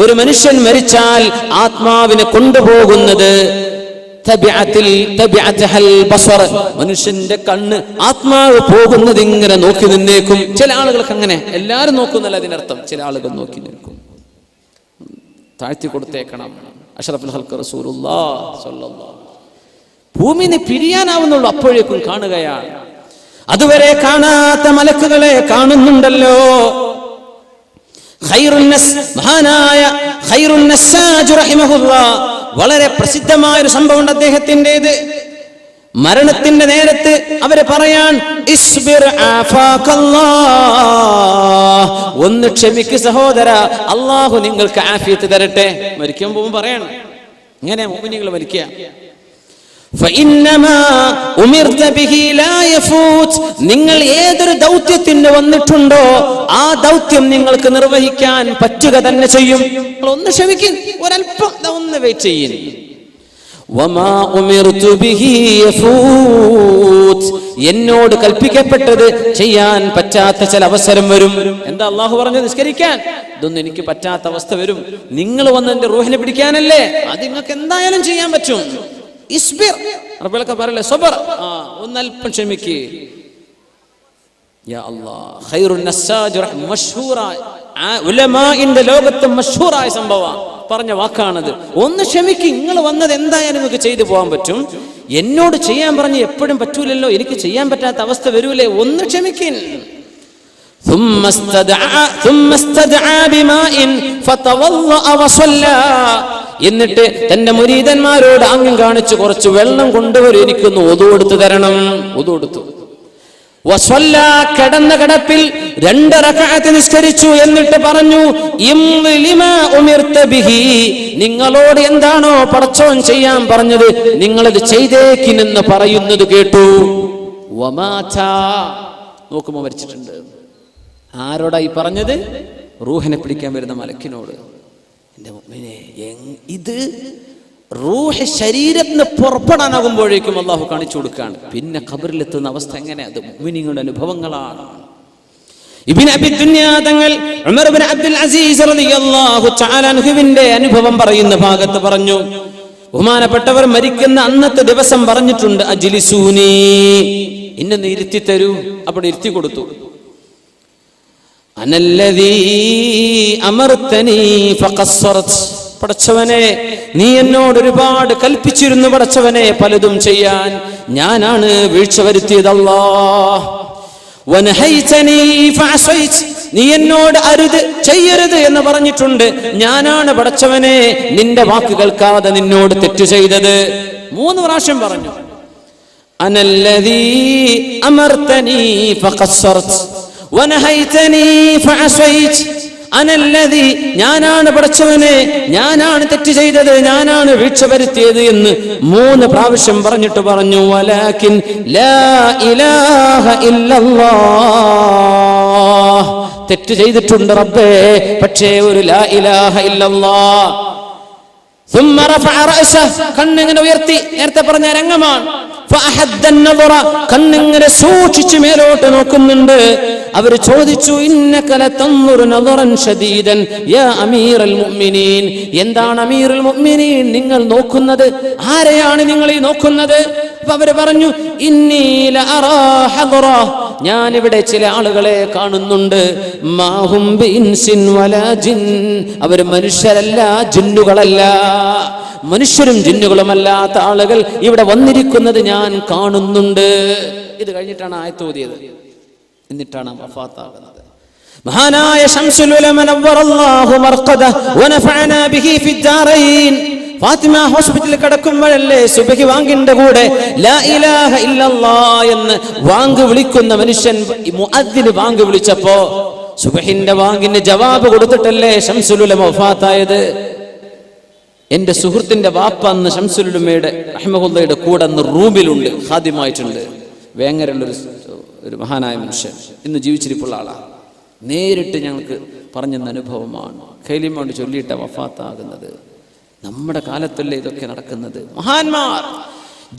ഒരു മനുഷ്യൻ മരിച്ചാൽ ആത്മാവിനെ കൊണ്ടുപോകുന്നത് മനുഷ്യന്റെ കണ്ണ് ആത്മാവ് പോകുന്നത് ഇങ്ങനെ നോക്കി നിന്നേക്കും. ചില ആളുകൾക്ക് അങ്ങനെ, എല്ലാരും നോക്കുന്നല്ല അതിനർത്ഥം, ചില ആളുകൾ നോക്കി നിൽക്കും. താഴ്ത്തി കൊടുത്തേക്കണം. അഷ്റഫുൽ ഖൽഖ് റസൂലുള്ളാഹി സ്വല്ലല്ലാഹു. ഭൂമിനെ പിരിയാനാവുന്നുള്ളൂ, അപ്പോഴേക്കും കാണുകയാണ്. അതുവരെ കാണാത്ത മലക്കുകളെ കാണുന്നുണ്ടല്ലോ. മഹാനായ ഖൈറുൻ നസ്സാജ് റഹിമഹുല്ലാഹ് വളരെ പ്രസിദ്ധമായ ഒരു സംഭവമുണ്ട് അദ്ദേഹത്തിൻ്റെത്. മരണത്തിന്റെ നേരത്ത് അവര് പറയാൻ, ഇസ്ബിർ ആഫാകല്ലാഹ്, ഒന്ന് ക്ഷമിക്ക് സഹോദര, അല്ലാഹു നിങ്ങൾക്ക് ആഫിയത്ത് തരട്ടെ. മരിക്കുമ്പോൾ പറയണം ഇങ്ങനെ മുഅ്മിനീങ്ങൾ മരിക്കുക. നിങ്ങൾ ഏതൊരു ദൗത്യത്തിന് വന്നിട്ടുണ്ടോ ആ ദൗത്യം നിങ്ങൾക്ക് നിർവഹിക്കാൻ പറ്റുക തന്നെ ചെയ്യും. ഒന്ന് ക്ഷമിക്കും, ഒരല്പം ഒന്ന് വെയിറ്റ് ചെയ്യും. എന്നോട് കൽപ്പിക്കപ്പെട്ടത് ചെയ്യാൻ പറ്റാത്ത ചില അവസരം വരും. എന്താ അള്ളാഹു പറഞ്ഞു? നിസ്കരിക്കാൻ. ഇതൊന്നും എനിക്ക് പറ്റാത്ത അവസ്ഥ വരും. നിങ്ങൾ വന്ന് എന്റെ റൂഹിനെ പിടിക്കാനല്ലേ, അത് നിങ്ങൾക്ക് എന്തായാലും ചെയ്യാൻ പറ്റും. ഇസ്ബിർ, അറബികളൊക്കെ പറയല്ലേ സബർ, ഒന്നല്പം ക്ഷമിക്ക്. യാ അല്ലാഹ്, ഖൈറുൻ നസ്സാജ് മഷ്ഹൂറായ ഉലമാഇന്റെ ലോകത്ത് മഷ്ഹൂറായ സംഭവം പറഞ്ഞ വാക്കാണത്. ഒന്ന് ക്ഷമിക്ക്, നിങ്ങൾ വന്നത് എന്തായാലും നിങ്ങൾക്ക് ചെയ്തു പോകാൻ പറ്റും. എന്നോട് ചെയ്യാൻ പറഞ്ഞ് എപ്പോഴും പറ്റൂലല്ലോ, എനിക്ക് ചെയ്യാൻ പറ്റാത്ത അവസ്ഥ വരൂലേ, ഒന്ന് ക്ഷമിക്കിൻ. എന്നിട്ട് തന്റെ മുരീദന്മാരോട് ആംഗ്യം കാണിച്ച് കുറച്ച് വെള്ളം കൊണ്ടുവരും, എനിക്കൊന്ന് ഒതു കൊടുത്തു തരണം. ഒതു കൊടുത്തു. കിടന്ന കിടപ്പിൽ 2 റക്അത്ത് നിസ്കരിച്ചു. എന്നിട്ട് പറഞ്ഞു, നിങ്ങളോട് എന്താണോ പടച്ചോൻ ചെയ്യാൻ പറഞ്ഞത് നിങ്ങളത് ചെയ്തേക്കിനെന്ന് പറയുന്നത് കേട്ടു. നോക്കുമ്പോ മരിച്ചിട്ടുണ്ട്. ആരോടായി പറഞ്ഞത്? റൂഹിനെ പിടിക്കാൻ വരുന്ന മലക്കിനോട്. എന്റെ മുഅ്മിനേ, ഇത് റൂഹ് ശരീരത്തിന് പുറപ്പെടാനാകുമ്പോഴേക്കും അള്ളാഹു കാണിച്ചു കൊടുക്കുകയാണ്. പിന്നെ ഖബറിലെത്തുന്ന അവസ്ഥ എങ്ങനെ? അത് മുഅ്മിനീങ്ങളുടെ അനുഭവങ്ങളാണ്. ഇബ്നു അബി ദുനിയ തങ്ങൾ ഉമർ ഇബ്നു അബ്ദുൽ അസീസ് റളിയല്ലാഹു തആല അൻഹുവിന്റെ അനുഭവം പറയുന്ന ഭാഗത്ത് പറഞ്ഞു, ബഹുമാനപ്പെട്ടവർ മരിക്കുന്ന അന്നത്തെ ദിവസം പറഞ്ഞിട്ടുണ്ട്, അജ്ലിസൂനി, എന്നെ ഇരുത്തി തരൂ. അപ്പോൾ ഇരുത്തി കൊടുത്തു. അനല്ലദീ അമർതനി ഫഖസ്സറത്, പടച്ചവനെ നീ എന്നോട് ഒരുപാട് കൽപ്പിച്ചിരുന്നു പടച്ചവനെ പലതും ചെയ്യാൻ, ഞാനാണ് വീഴ്ച വരുത്തിയത്. അല്ലാഹ് വനഹൈതനി ഫഅസൈത്, നീ എന്നോട് അരുത് ചെയ്യരുത് എന്ന് പറഞ്ഞിട്ടുണ്ട്, ഞാനാണ് പടച്ചവനെ നിന്റെ വാക്ക് കേൾക്കാതെ നിന്നോട് തെറ്റ് ചെയ്തത്. 3 പ്രാവശ്യം പറഞ്ഞു. അനല്ലദീ അമർതനി ഫഖസ്സറത് വനഹൈതനി ഫഅസൈത്, അനല്ലദീ, ഞാനാണ് പടച്ചവനെ, ഞാനാണ് തെറ്റ് ചെയ്തത്, ഞാനാണ് വീഴ്ച വരുത്തിയത് എന്ന് 3 പ്രാവശ്യം പറഞ്ഞിട്ട് പറഞ്ഞു, വലാകിൻ ലാ ഇലാഹ ഇല്ലല്ലാഹ്, തെറ്റ് ചെയ്തിട്ടുണ്ട് റബ്ബേ, പക്ഷേ ഒരു ലാ ഇലാഹ ഇല്ലല്ലാഹ്. ثم رفع رأسه, കണ്ണിങ്ങനെ ഉയർത്തി. നേരത്തെ പറഞ്ഞ രംഗമാണ്. കണ്ണിങ്ങനെ സൂക്ഷിച്ച് മേലോട്ട് നോക്കുന്നുണ്ട്. അവര് ചോദിച്ചു, ഇന്നക ലതൻദുറു നദറൻ ശദീദൻ യാ അമീറൽ മുഅ്മിനീൻ, എന്താണ് അമീറുൽ മുഅ്മിനീൻ നിങ്ങൾ നോക്കുന്നത്? ആരെയാണ് നിങ്ങൾ ഈ നോക്കുന്നത്? അവര് പറഞ്ഞു, ഇന്നി ലഅറാ ഹദറ, ഞാൻ ഇവിടെ ചില ആളുകളെ കാണുന്നുണ്ട്. മാഹും ബിഇൻസിൻ വലാ ജിൻ, അവർ മനുഷ്യരല്ല ജിന്നുകളല്ല, മനുഷ്യരും ജിന്നുകളുമല്ലാത്ത ആളുകൾ ഇവിടെ വന്നിരിക്കുന്നത് ഞാൻ കാണുന്നുണ്ട്. ഇത് കഴിഞ്ഞിട്ടാണ് ആയത്ത് ഓതിയത്. എന്നിട്ടാണ് വഫാത്താകുന്നത്. മഹാനായ ശംസുൽ ഉലമ നവ്വറല്ലാഹു മർഖദഹു വനഫഅനാ ബിഹി ഫിദ്ദാറൈൻ, ഫാത്തിമ ഹോസ്പിറ്റലിൽ കിടക്കുമ്പോഴല്ലേ സുബഹി വാങ്കിന്റെ കൂടെ ലാ ഇലാഹ ഇല്ലല്ലാഹ് എന്ന് വാങ്ക് വിളിക്കുന്ന മനുഷ്യൻ മുഅദ്ദിൻ വാങ്ക് വിളിച്ചപ്പോ സുബഹിന്റെ വാങ്കിന് ജവാബ് കൊടുത്തിട്ടല്ലേ ശംസുൽ ഉലമ വഫാത്തായത്. എന്റെ സുഹൃത്തിന്റെ വാപ്പ അന്ന് ശംസുൽ ഉലമയുടെ റഹിമഹുള്ളയുടെ കൂടെ അന്ന് റൂമിലുണ്ട്, ഖാദിമായിട്ടുണ്ട്. വേങ്ങരയുള്ള ഒരു മഹാനായ മനുഷ്യൻ, ഇന്ന് ജീവിച്ചിരിപ്പുള്ള ആളാണ്. നേരിട്ട് ഞങ്ങൾക്ക് പറഞ്ഞെന്ന അനുഭവമാണ്. ഖൈലിമോണ്ട് ചൊല്ലിയിട്ട വഫാത്താകുന്നത്. നമ്മുടെ കാലത്തല്ലേ ഇതൊക്കെ നടക്കുന്നത്? മഹാന്മാർ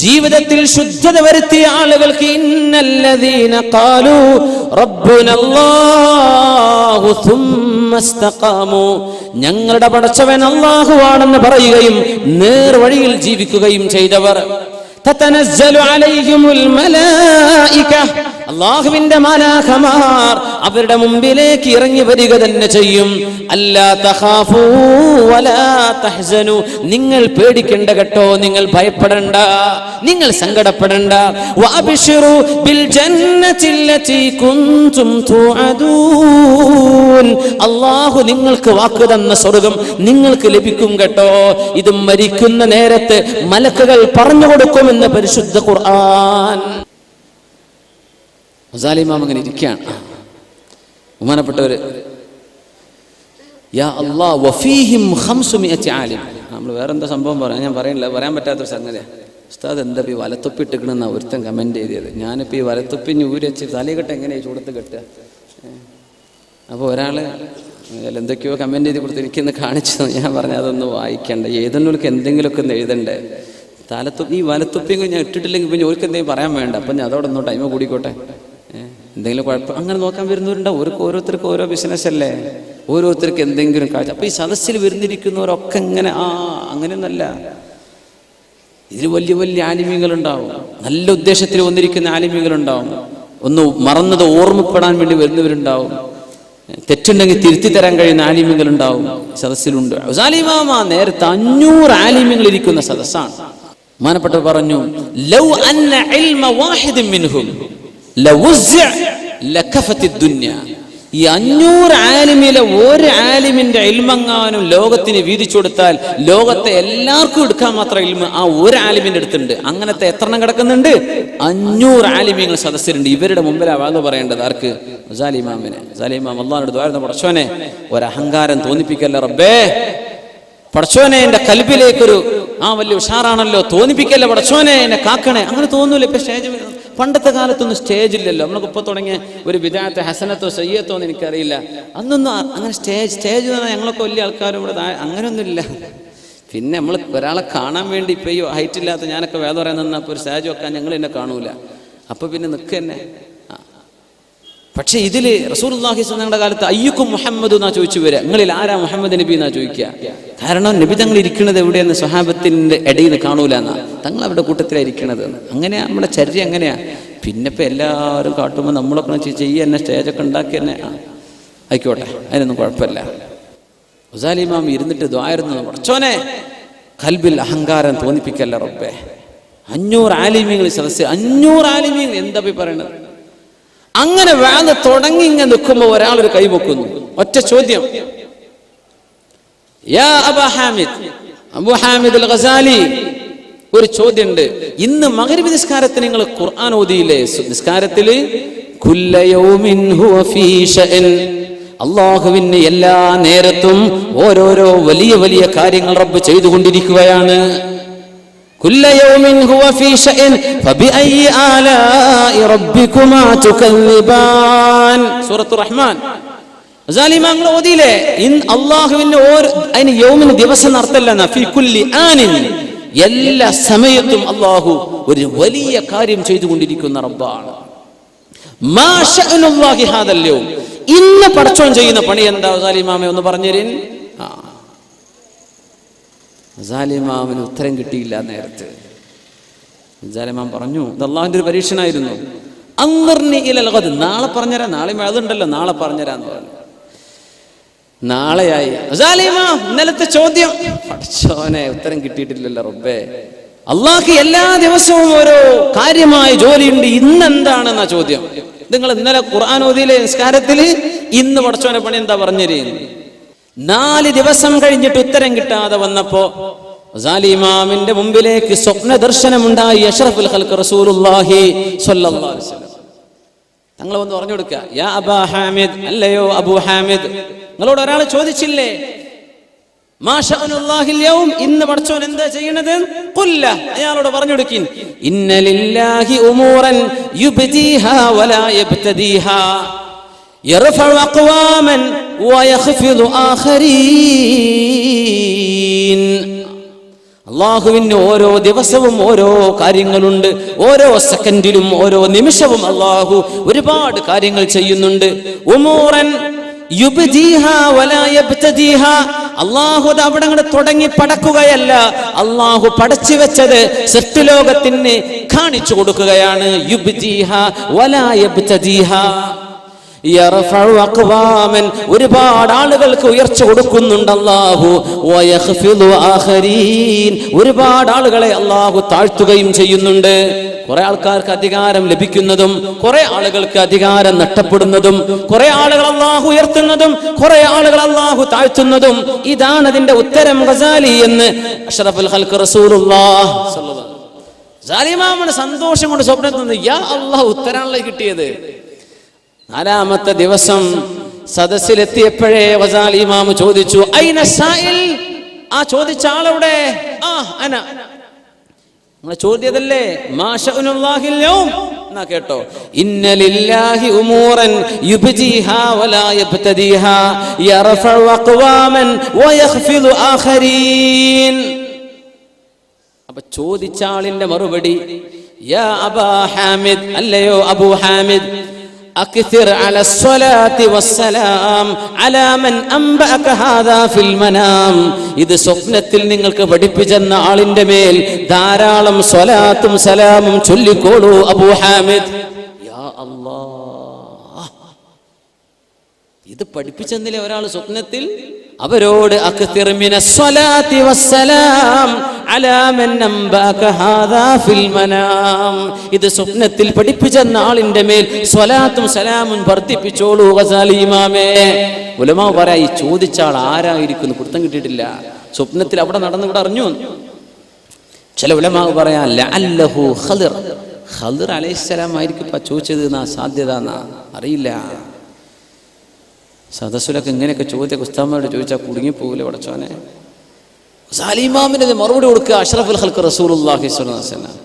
ജീവിതത്തിൽ ശുദ്ധത വരുത്തിയ ആളുകൾക്ക് ഇന്നല്ലദീന ഖാലൂ റബ്ബുനല്ലാഹു സുമ്മ സുമ്മസ്തഖാമു, ഞങ്ങളുടെ പടച്ചവൻ അല്ലാഹുവാണെന്ന് പറയുകയും നേർവഴിയിൽ ജീവിക്കുകയും ചെയ്തവർ. തതനസ്സലു അലൈഹിമുൽ മലായിക, അല്ലാഹുവിന്റെ മലാഖമാർ അവരുടെ മുമ്പിലേക്ക് ഇറങ്ങി വരിക തന്നെ ചെയ്യും. അല്ലാ തഖാഫൂ വലാ തഹ്സനു, നിങ്ങൾ പേടിക്കണ്ട കേട്ടോ, നിങ്ങൾ ഭയപ്പെടണ്ട, നിങ്ങൾ സങ്കടപ്പെടണ്ട. വഅബ്ശിറൂ ബിൽ ജന്നത്തില്ലതി കുൻതും തുഅദൂൻ, അല്ലാഹു നിങ്ങൾക്ക് വാക്ക് തന്ന സ്വർഗ്ഗം നിങ്ങൾക്ക് ലഭിക്കും കേട്ടോ. ഇത് മരിക്കുന്ന നേരത്ത് മലക്കുകൾ പറഞ്ഞു കൊടുക്കുമെന്ന് പരിശുദ്ധ ഖുർആൻ. ഗസാലി ഇമാം അങ്ങനെ ഇരിക്കുകയാണ്. ബഹുമാനപ്പെട്ടവര്, യാ അല്ലാഹ് വഫീഹിം 500 ആലിം. നമ്മൾ വേറെന്താ സംഭവം ഞാൻ പറയുന്നില്ല, പറയാൻ പറ്റാത്തൊരു സംഗതിയാണ്. ഉസ്താദ് എന്താ ഈ വലത്തൊപ്പി ഇട്ടിക്കണമെന്നാണ് ഒരുത്തൻ കമൻറ്റ് ചെയ്തത്. ഞാനിപ്പോൾ ഈ വലത്തൊപ്പിന് ഊരി വെച്ച് തലകെട്ട് എങ്ങനെയാണ് ചൂടത്ത് കെട്ടുക? അപ്പോൾ ഒരാൾ എന്തൊക്കെയോ കമൻറ്റ് ചെയ്ത് കൊടുത്തിരിക്കുന്ന കാണിച്ചത് ഞാൻ പറഞ്ഞു അതൊന്നും വായിക്കണ്ട, ഏതെങ്കിലും എന്തെങ്കിലുമൊക്കെ ഒന്ന് എഴുതണ്ടേ. ഈ വലത്തൊപ്പിയും ഞാൻ ഇട്ടിട്ടില്ലെങ്കിൽ പിന്നെ ഓർക്ക് എന്തെങ്കിലും പറയാൻ വേണ്ട, അപ്പം ഞാൻ അതോടെ ഒന്നോ ടൈമ് കൂടിക്കോട്ടെ, എന്തെങ്കിലും കുഴപ്പം അങ്ങനെ നോക്കാൻ വരുന്നവരുണ്ടാവും. ഓരോരുത്തർക്ക് ഓരോ ബിസിനസ് അല്ലേ, ഓരോരുത്തർക്ക് എന്തെങ്കിലും കാഴ്ച. അപ്പോൾ ഈ സദസ്സിൽ വരുന്നിരിക്കുന്നവരൊക്കെ ഇങ്ങനെ അങ്ങനെയൊന്നല്ല. ഇതിൽ വലിയ വലിയ ആലിമ്യങ്ങളുണ്ടാവും, നല്ല ഉദ്ദേശത്തിൽ വന്നിരിക്കുന്ന ആലിമ്യങ്ങളുണ്ടാവും, ഒന്ന് മറന്നത് ഓർമ്മപ്പെടാൻ വേണ്ടി വരുന്നവരുണ്ടാവും, തെറ്റുണ്ടെങ്കിൽ തിരുത്തി തരാൻ കഴിയുന്ന ആലിമ്യങ്ങളുണ്ടാവും സദസ്സിലുണ്ട്. ഗസാലി ഇമാം നേരത്തെ 500 ആലിമ്യങ്ങൾ ഇരിക്കുന്ന സദസ്സാണ്. ബഹുമാനപ്പെട്ടവർ പറഞ്ഞു, ലൗ അന്ന ഇൽമ വാഹിദിൻ മിൻഹും ലവുസ്അ ലകഫത്തി ദുനിയ. ഈ 500 ആലിമിലെ ഒരു ആലിമിന്റെ ഇൽമെങ്ങാനും ലോകത്തിന് വീതിച്ചു കൊടുത്താൽ ലോകത്തെ എല്ലാവർക്കും എടുക്കാൻ മാത്രം ഇൽമ ആ ഒരു ആലിമിന്റെ അടുത്തുണ്ട്. അങ്ങനത്തെ എത്രണ്ണം കിടക്കുന്നുണ്ട്? 500 ആലിമ്യങ്ങൾ സദസ്സിലുണ്ട്. ഇവരുടെ മുമ്പിലാണ് വാഴ്ന്നു പറയേണ്ടത് ആർക്ക്? ഗസാലി ഇമാമിനെ. ഗസാലി ഇമാം അല്ലാഹുവിനോട് ദുആ ചെയ്യുന്നു, പടച്ചോനെ ഒരഹങ്കാരം തോന്നിപ്പിക്കല്ല റബ്ബേ, പടച്ചോനെ എന്റെ കൽബിലേക്കൊരു വലിയ ഉഷാറാണല്ലോ, തോന്നിപ്പിക്കല്ല പടച്ചോനെ, എന്നെ കാക്കണേ. അങ്ങനെ തോന്നൂല. ഇപ്പൊ സ്റ്റേജ്, പണ്ടത്തെ കാലത്തൊന്നും സ്റ്റേജില്ലല്ലോ. നമ്മൾക്ക് ഇപ്പോൾ തുടങ്ങിയ ഒരു ബിദഅത്ത് ഹസനത്തോ സയ്യത്തോ എന്ന് എനിക്കറിയില്ല. അന്നൊന്നും അങ്ങനെ സ്റ്റേജ് എന്ന് പറഞ്ഞാൽ ഞങ്ങളൊക്കെ വലിയ ആൾക്കാരും ഇവിടെ അങ്ങനെയൊന്നുമില്ല. പിന്നെ നമ്മൾ ഒരാളെ കാണാൻ വേണ്ടി ഇപ്പം ഈ ഹൈറ്റ് ഇല്ലാത്ത ഞാനൊക്കെ വേദം പറയാൻ നിന്നപ്പോൾ ഒരു സ്റ്റേജ് വെക്കാൻ ഞങ്ങൾ എന്നെ കാണൂല. അപ്പോൾ പിന്നെ നിൽക്കുക തന്നെ. പക്ഷെ ഇതിൽ റസൂലുള്ളാഹി സ്വല്ലല്ലാഹു കാലത്ത് അയ്യുക്കും മുഹമ്മദ് എന്നാ ചോദിച്ചു വരിക, നിങ്ങളിൽ ആരാ മുഹമ്മദ് നബി എന്നാ ചോദിക്കുക. കാരണം നബി തങ്ങൾ ഇരിക്കുന്നത് എവിടെയെന്ന് സ്വഹാബത്തിന്റെ ഇടയിൽ കാണൂല എന്നാ, തങ്ങൾ അവരുടെ കൂട്ടത്തിലാണ് ഇരിക്കണത്. അങ്ങനെയാ നമ്മുടെ ചര്യ, അങ്ങനെയാ. പിന്നെ ഇപ്പം എല്ലാവരും കാട്ടുമ്പോൾ നമ്മളൊക്കെ ചെയ്യുക തന്നെ, സ്റ്റേജൊക്കെ ഉണ്ടാക്കി തന്നെ ആയിക്കോട്ടെ, അതിനൊന്നും കുഴപ്പമില്ല. ഗസാലി ഇമാം ഇരുന്നിട്ട് ദുആയിരുന്നു, പടച്ചോനെ ഖൽബിൽ അഹങ്കാരം തോന്നിപ്പിക്കല്ല റബ്ബേ. 500 ആലിമീങ്ങൾ സദസ്സ്, 500 ആലിമീങ്ങൾ എന്താ പോയി പറയണത്? അങ്ങനെ വേദ തുടങ്ങി ഇങ്ങനെ നിൽക്കുമ്പോൾ ഒരാളൊരു കൈവെക്കുന്നു. ഒറ്റ ചോദ്യം, യാ അബാ ഹാമിദ്, അബൂ ഹാമിദ് അൽ ഗസാലി, ഒരു ചോദ്യമുണ്ട്. ഇന്ന് മഗ്രിബ് നിസ്കാരത്തിന് നിങ്ങൾ ഖുർആൻ ഓതിയില്ലേ? നിസ്കാരത്തിൽ കുല്ല യൗമിൻ ഹുവ ഫീ ശഅൻ, അല്ലാഹുവിന് എല്ലാ നേരത്തും ഓരോരോ വലിയ വലിയ കാര്യങ്ങൾ റബ്ബ് ചെയ്തുകൊണ്ടിരിക്കുകയാണ്. കുല്ല യൗമിൻ ഹുവ ഫീ ശഅൻ ഫബിഅയ്യി ആലാഇ റബ്ബികുമാ തുകല്ലിബാൻ. സൂറത്തുർ റഹ്മാൻ. ഗസാലി ഇമാം ഓതിയില്ലേ? അല്ലാഹുവിന് അതിന് യൗമിന് ദിവസം അർത്ഥമല്ല, ഫീ കുല്ലി ആനിൻ, എല്ലാ സമയത്തും അല്ലാഹു ഒരു വലിയ കാര്യം ചെയ്തുകൊണ്ടിരിക്കുന്ന റബ്ബാണ്. മാ ശഅനുല്ലാഹി ഹാദൽ യൗം, ഇന്ന് പടച്ചോൻ ചെയ്യുന്ന പണി എന്താ? ഗസാലി ഇമാമേ ഒന്ന് പറഞ്ഞുതരീൻ. ഗസാലി ഇമാമിന് ഉത്തരം കിട്ടിയില്ല നേരത്തെ. ഗസാലി ഇമാം പറഞ്ഞു, ഇത് അല്ലാഹുവിന്റെ ഒരു പരീക്ഷണമായിരുന്നു. അൻദിർനി ഇലൽ ഗദ്, നാളെ പറഞ്ഞുതരാം, നാളെ അതുണ്ടല്ലോ, നാളെ പറഞ്ഞുതരാന്ന് പറഞ്ഞു. നാളെയായി. ഗസാലി ഇമാം ഇന്നലത്തെ ചോദ്യം, പടച്ചോനെ ഉത്തരം കിട്ടിയിട്ടില്ലല്ലോ റബ്ബേ. അല്ലാഹു എല്ലാ ദിവസവും ഓരോ കാര്യമായ ജോലിയുണ്ട്, ഇന്നെന്താണെന്നാ ചോദ്യം. നിങ്ങൾ ഇന്നലെ ഖുർആൻ ഓതിയിലെ നിസ്കാരത്തില് ഇന്ന് പടച്ചോനെ പണി എന്താ പറഞ്ഞിരുന്നു? 4 ദിവസം കഴിഞ്ഞിട്ട് ഉത്തരം കിട്ടാതെ വന്നപ്പോ ഗസാലി ഇമാമിന്റെ മുമ്പിലേക്ക് സ്വപ്ന ദർശനമുണ്ടായി. അഷ്റഫുൽ ഖൽഖ് റസൂലുള്ളാഹി സ്വല്ലല്ലാഹു അലൈഹി വസല്ലം തങ്ങൾ വന്ന് പറഞ്ഞു കൊടുക്കുക, യാ അബാ ഹാമിദ്, അല്ലയോ അബൂ ഹാമിദ്, നിങ്ങളോട് ഒരാൾ ചോദിച്ചില്ലേ മാ ശഅനുല്ലാഹിൽ യൗം, ഇന്ന് പടച്ചോൻ എന്താ ചെയ്യണത്? ഖുല്ല, അയാളോട് പറഞ്ഞു കൊടുക്കിൻ, ഇന്ന ലില്ലാഹി ഉമൂറൻ യുബ്ദീഹാ വലാ യബ്തദീഹാ യർഫഉ അഖ്വാമൻ വയഖ്ഫിദു ആഖരീൻ. അല്ലാഹുവിന് ഓരോ ദിവസവും ഓരോ കാര്യങ്ങളുണ്ട്, ഓരോ സെക്കൻഡിലും ഓരോ നിമിഷവും അല്ലാഹു ഒരുപാട് കാര്യങ്ങൾ ചെയ്യുന്നുണ്ട്. ഉമൂറൻ, യുബ്ദീഹാ വലാ യബ്തദീഹാ. അല്ലാഹു അത് അവിടെ അങ്ങോട്ട് തുടങ്ങി പടക്കുകയല്ല, അല്ലാഹു പടച്ചു വെച്ചത് സൃഷ്ടിലോകത്തിന് കാണിച്ചു കൊടുക്കുകയാണ്. യുബ്ദീഹാ വലാ യബ്തദീഹാ. യർഫഉ അഖ്വാമൻ, ഒരുപാട് ആളുകൾക്ക് ഉയർച്ച കൊടുക്കുന്നുണ്ട് അല്ലാഹു. വയഖ്ഫിദു ആഖരീൻ, ഒരുപാട് ആളുകളെ അല്ലാഹു താഴ്ത്തുകയും ചെയ്യുന്നുണ്ട്. കുറെ ആൾക്കാർക്ക് അധികാരം ലഭിക്കുന്നതും കുറെ ആളുകൾക്ക് അധികാരം നഷ്ടപ്പെടുന്നതും, കുറെ ആളുകൾ അല്ലാഹു ഉയർത്തുന്നതും കുറെ ആളുകൾ അല്ലാഹു താഴ്ത്തുന്നതും, ഇതാണ് അതിന്റെ ഉത്തരം ഗസാലി എന്ന് അഷ്റഫുൽ ഖൽഖ് റസൂലുള്ളാഹി സ്വല്ലല്ലാഹു അലൈഹി വസല്ലം. സാലിമാമന് സന്തോഷം കൊണ്ട് സ്വപ്നത്തിൽ നിന്ന് യാ അല്ലാഹ് ഉത്തരാണല്ലോ കിട്ടിയത്. നാലാമത്തെ ദിവസം സദസ്സിലെത്തിയപ്പോഴേ ഗസാലി ഇമാം ചോദിച്ചു, ഐന സായിൽ, ആ ചോദിച്ച ആളെവിടെ? അന, നിങ്ങൾ ചോദ്യതല്ലേ, മാ ശഅനുല്ലാഹിൽ യൗം, എന്നാ കേട്ടോ. ഇന്ന ലില്ലാഹി ഉമൂറൻ യുബ്ദീഹാ വലാ യബ്തദീഹാ യർഫഉ അഖ്വാമൻ വയഖ്ഫിദു ആഖരീൻ. അപ്പൊ ചോദിച്ച ആളിന്റെ മറുപടി, യാ അബാ ഹാമിദ്, അല്ലയോ അബൂ ഹാമിദ്, അക്തിർ അല സ്വലാത്തി വസ്സലാം അലാ മൻ അംബഅക ഹാദാ ഫിൽ മനാം. ഇത് സ്വപ്നത്തിൽ നിങ്ങൾക്ക് പഠിപ്പിച്ചെന്ന ആളിന്റെ മേൽ ധാരാളം സ്വലാത്തും സലാമും ചൊല്ലിക്കോളൂ അബൂ ഹാമിദ്. യാ അല്ലാഹ്, ഇത് പഠിപ്പിച്ചെന്നില്ലേ ഒരാൾ സ്വപ്നത്തിൽ? അവരോട് അക്തിർ മിനസ് സ്വലാത്തി വസ്സലാം അലാ മൻ അംബഅക ഹാദാ ഫിൽ മനാം. ഇത് സ്വപ്നത്തിൽ പഠിപ്പിച്ചെന്ന ആളിന്റെ മേൽ സ്വലാത്തും സലാമും വർദ്ധിപ്പിച്ചോളൂ ഗസാലി ഇമാമേ. ഉലമാ പറയാ, ഈ ചോദിച്ച ആൾ ആരായിരിക്കുന്നു പിടുത്തം കിട്ടിയിട്ടില്ല. സ്വപ്നത്തിൽ അവിടെ നടന്ന് ഇവിടെ അറിഞ്ഞു. ചില ഉലമാ പറയാ ലഅല്ലഹു ഖദിർ, ഖദിർ അലൈഹിസ്സലാം ആയിരിക്കും ഇപ്പൊ ചോദിച്ചത് എന്നാ സാധ്യത, എന്നാ അറിയില്ല. സദസ്സുലൊക്കെ ഇങ്ങനെയൊക്കെ ചോദ്യമൊക്കെ ഉസ്താദന്മാരോട് ചോദിച്ചാൽ കുടുങ്ങിപ്പോകില്ല പടച്ചോനെ. ഗസാലി ഇമാമിന് മറുപടി കൊടുക്കുക അഷ്റഫുൽ ഖൽഖ് റസൂലുള്ളാഹി സ്വല്ലല്ലാഹു അലൈഹി വസല്ലം.